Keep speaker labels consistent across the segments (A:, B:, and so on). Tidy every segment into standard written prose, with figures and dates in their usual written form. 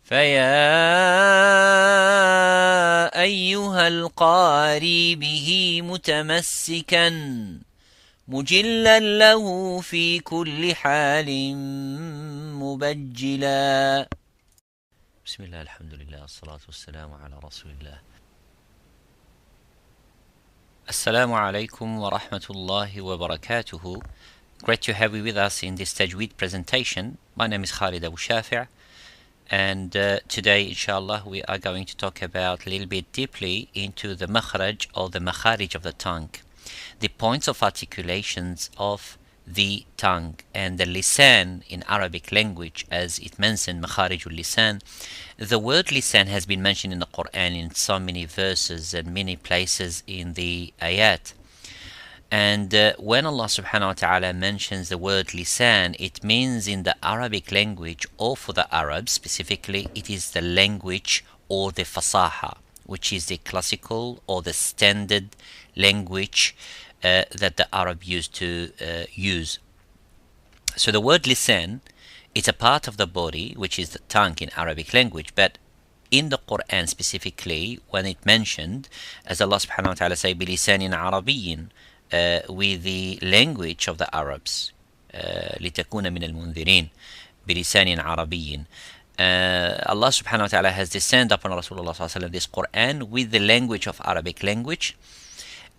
A: فيا أيها القاري به متمسكا مجلا له في كل حال مبجلا. بسم الله، الحمد لله، الصلاة والسلام على رسول الله. Assalamu alaikum wa rahmatullahi wa barakatuhu. Great to have you with us in this Tajweed presentation. My name is Khalid Abu Shafi', and today inshallah we are going to talk about a little bit deeply into the makhraj or the makharij of the tongue, the points of articulations of the tongue, and the lisan in Arabic language, as it mentioned, makharijul lisan. The word lisan has been mentioned in the Qur'an in so many verses and many places in the ayat. And when Allah subhanahu wa ta'ala mentions the word lisan, it means in the Arabic language, or for the Arabs specifically, it is the language or the fasaha, which is the classical or the standard language that the Arab used to use. So the word lisan, it's a part of the body, which is the tongue in Arabic language, but in the Qur'an specifically, when it mentioned, as Allah subhanahu wa ta'ala say, بِلِسَانٍ عَرَبِيٍّ, with the language of the Arabs, لِتَكُونَ مِنَ الْمُنذِرِينَ بِلِسَانٍ عَرَبِيٍّ. Allah subhanahu wa ta'ala has descended upon Rasulullah sallallahu alaihi wasallam this Qur'an with the language of Arabic language.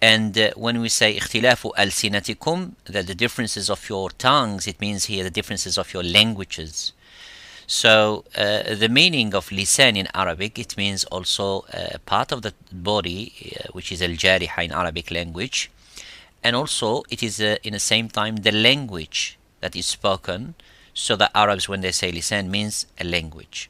A: And when we say اختلاف ألسنتكم, that the differences of your tongues, it means here the differences of your languages. So the meaning of lisan in Arabic, it means also part of the body, which is al-jariha in Arabic language, and also it is in the same time the language that is spoken. So the Arabs, when they say lisan, means a language.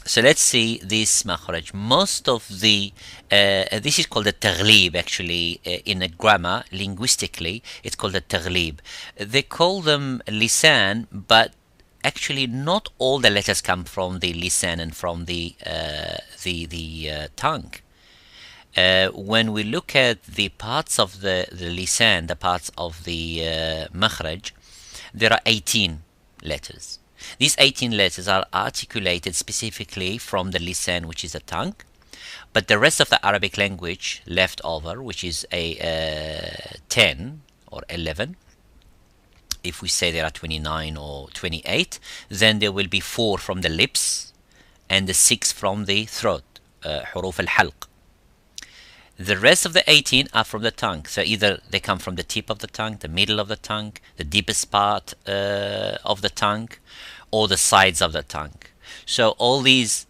A: So let's see this makhraj. Most of the this is called the taghlib, actually, in a grammar, linguistically it's called the taghlib. They call them lisan, but actually not all the letters come from the lisan and from the tongue. When we look at the parts of the lisan, the parts of the makhraj, there are 18 letters. These 18 letters are articulated specifically from the lisan, which is the tongue, but the rest of the Arabic language left over, which is a 10 or 11, if we say there are 29 or 28, then there will be 4 from the lips and the 6 from the throat, حروف الحلق. The rest of the 18 are from the tongue. So either they come from the tip of the tongue, the middle of the tongue, the deepest part of the tongue, or the sides of the tongue. So all these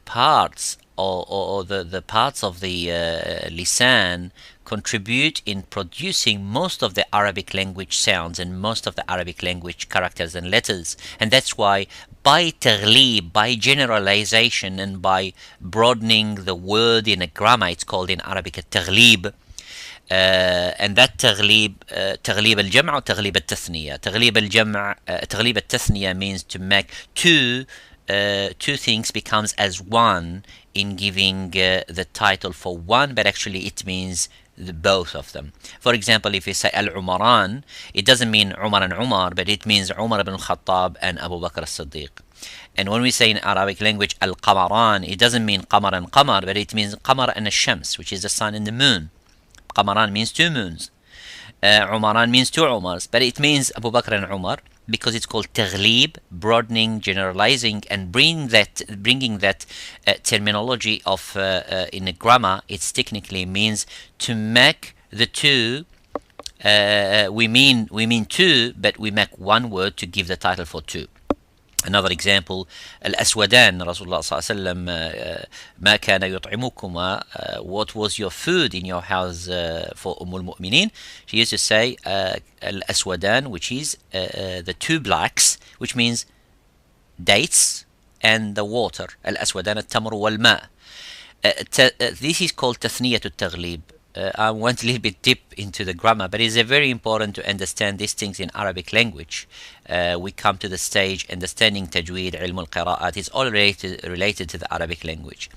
A: parts or the parts of the lisan contribute in producing most of the Arabic language sounds and most of the Arabic language characters and letters. And that's why by taghlib, by generalization, and by broadening the word in a grammar, it's called in Arabic a taghlib. And that taghlib al-jam' or taghlib al-tathniya. Taghlib al-tathniya means to make two things becomes as one in giving the title for one, but actually it means both of them. For example, if you say al-Umaran, it doesn't mean Umar and Umar, but it means Umar ibn Khattab and Abu Bakr as-Siddiq. And when we say in Arabic language al-Qamaran, it doesn't mean Qamar and Qamar, but it means Qamar and al-Shams, which is the sun and the moon. Qamaran means 2 moons. Umaran means 2 Umars, but it means Abu Bakr and Umar, because it's called taghlib, broadening, generalizing, and bringing that terminology of in a grammar. It's technically means to make the two. We mean 2, but we make one word to give the title for 2. Another example, Al-Aswadan, Rasulullah sallallahu alaihi wasallam, ما كان يطعمكما, what was your food in your house for al-Mu'mineen? She used to say Al-Aswadan, which is the 2 blacks, which means dates and the water. Al-Aswadan al-tamr wal-ma'. This is called tathniyat al-taghlib. I went a little bit deep into the grammar, but it's very important to understand these things in Arabic language. We come to the stage understanding Tajweed, ilm al-qira'at, it's all related to the Arabic language.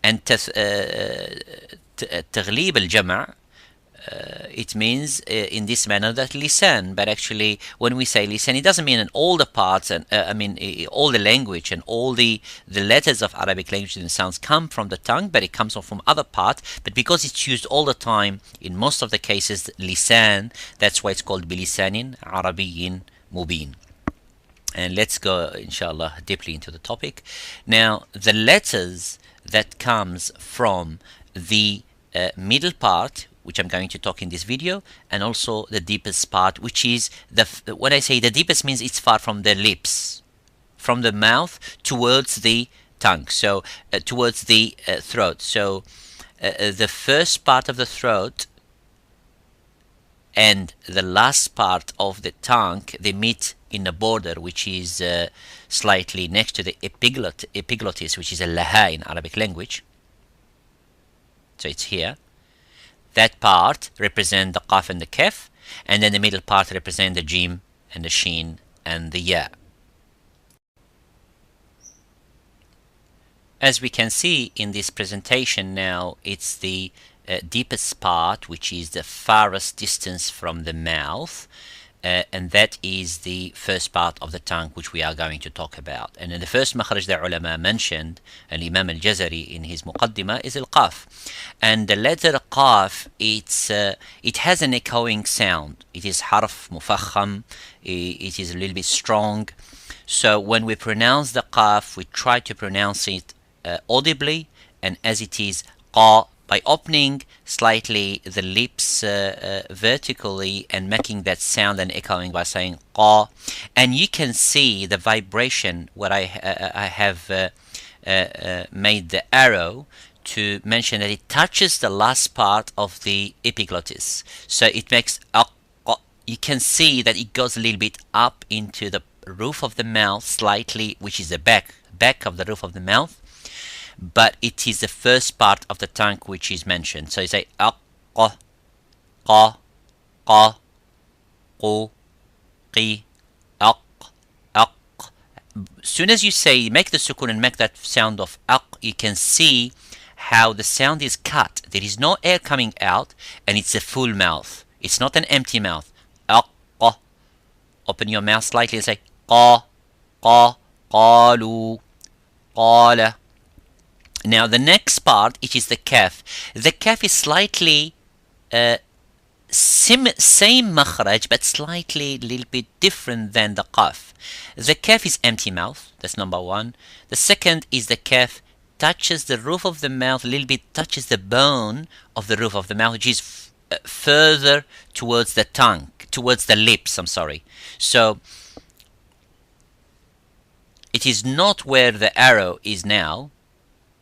A: And taghlib al-jam', it means in this manner that lisan, but actually when we say lisan, it doesn't mean in all the parts, and all the language and all the letters of Arabic language and sounds come from the tongue, but it comes from other parts. But because it's used all the time in most of the cases, lisan, that's why it's called bilisanin Arabiyyin mubin. And let's go, inshallah, deeply into the topic. Now, the letters that comes from the middle part, which I'm going to talk in this video, and also the deepest part, which is when I say the deepest, means it's far from the lips, from the mouth towards the tongue, so towards the throat. So the first part of the throat and the last part of the tongue, they meet in a border which is slightly next to the epiglottis, which is a laha in Arabic language. So it's here. That part represents the qaf and the kaf, and then the middle part represents the jim and the sheen and the ya. As we can see in this presentation now, it's the deepest part, which is the farthest distance from the mouth, and that is the first part of the tongue, which we are going to talk about. And in the first makhraj the ulama mentioned, and Imam al-Jazari in his muqaddimah, is al-qaf. And the letter qaf, it has an echoing sound. It is harf mufakham, it is a little bit strong. So when we pronounce the qaf, we try to pronounce it audibly and as it is, qa, by opening slightly the lips vertically and making that sound and echoing by saying qa. And you can see the vibration where I have made the arrow to mention that it touches the last part of the epiglottis. So it makes you can see that it goes a little bit up into the roof of the mouth slightly, which is the back of the roof of the mouth. But it is the first part of the tongue which is mentioned. So you say qa, qa, qa, qu, qi, aq. Soon as you say, make the sukun and make that sound of aq, you can see how the sound is cut. There is no air coming out, and it's a full mouth. It's not an empty mouth. Aq. Open your mouth slightly and say qa, qa, qalu, qala. Now the next part, it is the kaf. The kaf is slightly same makhraj, but slightly a little bit different than the qaf. The kaf is empty mouth. That's number one. The second is the kaf touches the roof of the mouth, a little bit touches the bone of the roof of the mouth, which is further towards the tongue, towards the lips, I'm sorry. So it is not where the arrow is now,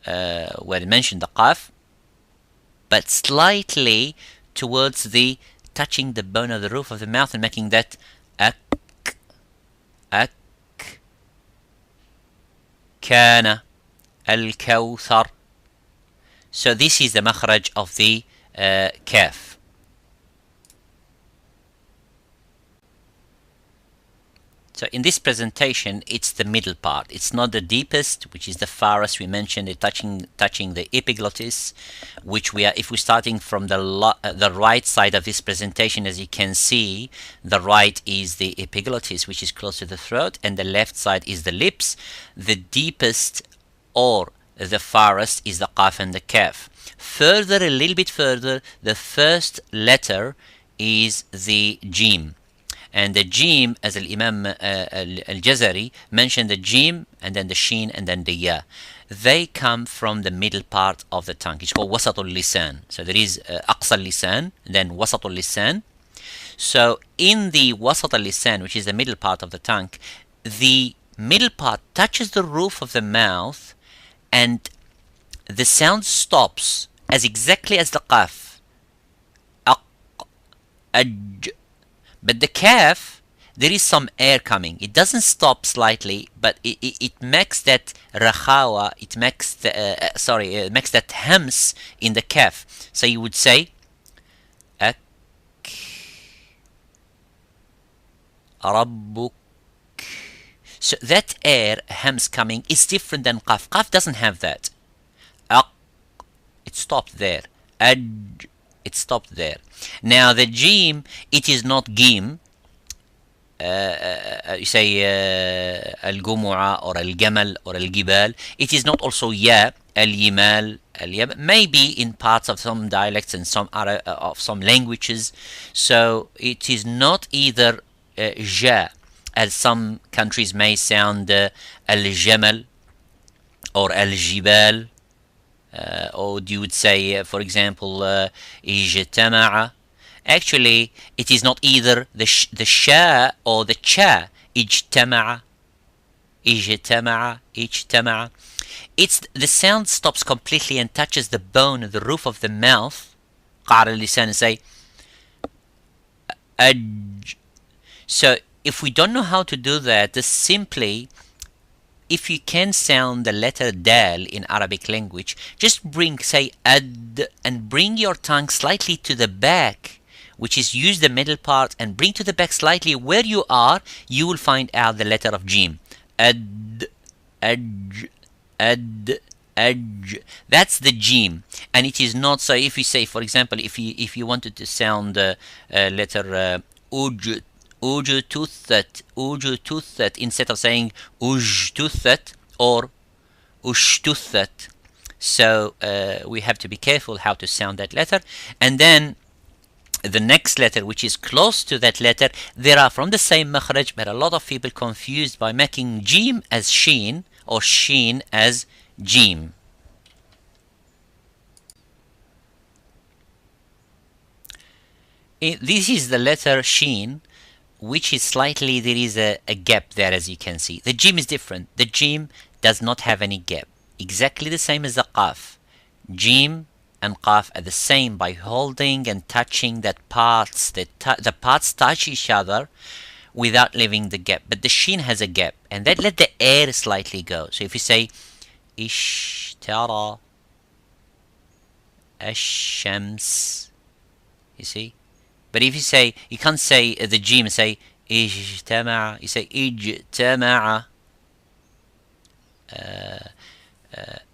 A: where it mentioned the qaf, but slightly towards the touching the bone of the roof of the mouth and making that ak, ak, kana, al-kawthar. So this is the makhraj of the kaf. So in this presentation, it's the middle part. It's not the deepest, which is the farthest. We mentioned it touching the epiglottis, which we are. If we're starting from the right side of this presentation, as you can see, the right is the epiglottis, which is close to the throat, and the left side is the lips. The deepest or the farthest is the qaf and the kaf. Further, a little bit further, the first letter is the jim. And the jim, as Imam al-Jazari mentioned, the jim and then the sheen and then the ya, they come from the middle part of the tongue. It's called wasatul lisan. So there is aqsa lisan, then wasatul lisan. So in the wasatul lisan, which is the middle part of the tongue, the middle part touches the roof of the mouth, and the sound stops as exactly as the qaf. Aq, aj. But the kaf, there is some air coming. It doesn't stop slightly, but it makes that rakhawa, it makes the, it makes that hams in the kaf. So you would say ak, rabbuk. So that air, hams coming, is different than qaf. Qaf doesn't have that. Ak, it stopped there. Aj, it stopped there. Now the jim, it is not gim. You say al-gumu'a or al-gamal or al-gibal. It is not also ya, al-yimal, al-yab. Maybe in parts of some dialects and some of some languages. So it is not either ja, as some countries may sound al-jamal or al-jibal, or you would say, for example, ijtama'a. Actually, it is not either the sha or the cha. Ijtama'a, ijtama'a, ijtama'a. It's the sound stops completely and touches the bone, the roof of the mouth. قعر اللسان and say aj. So if we don't know how to do that, just simply, if you can sound the letter dal in Arabic language, just say ad and bring your tongue slightly to the back, which is use the middle part and bring to the back slightly where you are, you will find out the letter of jim. Ad, aj, ad, aj. That's the jim, and it is not. So if you say, for example, if you wanted to sound the letter uj, ujtuthat, instead of saying ujtuthat or ushtuthat. So we have to be careful how to sound that letter. And then the next letter, which is close to that letter, there are from the same makhraj, but a lot of people confused by making jim as sheen or sheen as jim. This is the letter sheen, which is slightly, there is a gap there, as you can see. The jim is different. The jim does not have any gap. Exactly the same as the qaf. Jim and qaf are the same by holding and touching that parts. The parts touch each other without leaving the gap. But the sheen has a gap, and that let the air slightly go. So if you say ishtara ash-shams, you see? But if you say, you can't say the jim, say ijtama'a, you say ijtama'a,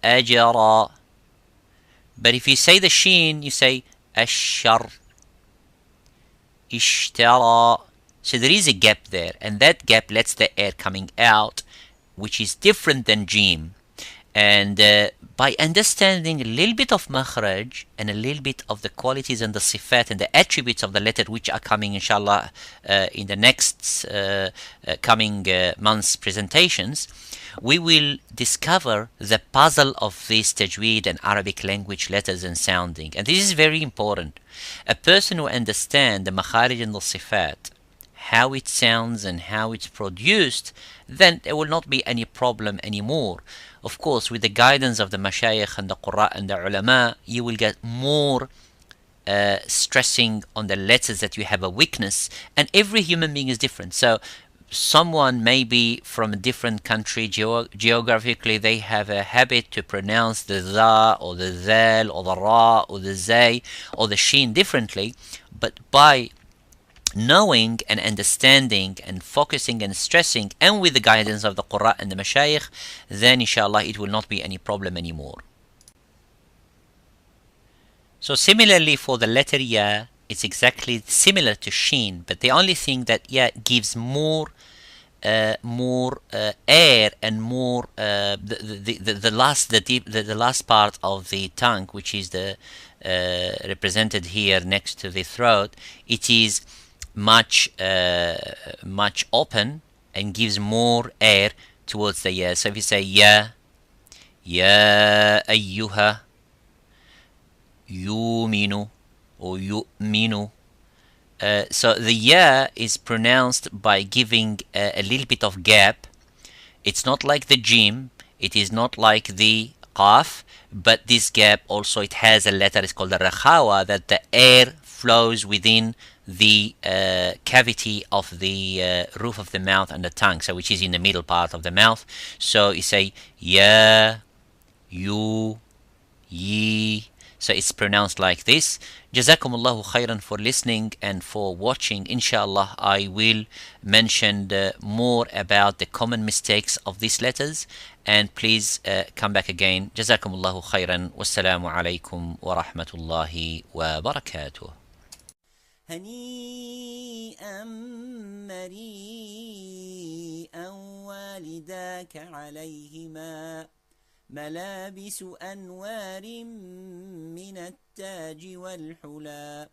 A: ajara. But if you say the sheen, you say ashar, ishtara. So there is a gap there, and that gap lets the air coming out, which is different than jim. And by understanding a little bit of makhraj and a little bit of the qualities and the sifat and the attributes of the letter, which are coming inshallah in the next coming months presentations, we will discover the puzzle of this Tajweed and Arabic language letters and sounding. And this is very important. A person who understands the makharij and the sifat, how it sounds and how it's produced, then there will not be any problem anymore. Of course, with the guidance of the mashayikh and the qurra and the ulama, you will get more stressing on the letters that you have a weakness, and every human being is different. So someone may be from a different country, geographically they have a habit to pronounce the za or the zal or the ra or the zay or the sheen differently, but by knowing and understanding and focusing and stressing, and with the guidance of the qurra and the mashayikh, then inshallah it will not be any problem anymore. So similarly for the letter ya, it's exactly similar to sheen, but the only thing that ya gives more air and more the last part of the tongue, which is the represented here next to the throat, it is much open and gives more air towards the ya. So if you say ya ayyuha, yuminu or yu'minu, so the ya is pronounced by giving a little bit of gap. It's not like the jim, it is not like the qaf, but this gap also, it has a letter, it's called the rakhawa, that the air flows within the cavity of the roof of the mouth and the tongue, so which is in the middle part of the mouth. So you say ya, you, ye. So it's pronounced like this. Jazakumullahu khairan for listening and for watching. Inshallah, I will mention more about the common mistakes of these letters. And please come back again. Jazakumullahu khairan. Wassalamu alaikum wa rahmatullahi wa barakatuh.
B: هنيئا مريئا والداك عليهما ملابس أنوار من التاج والحلى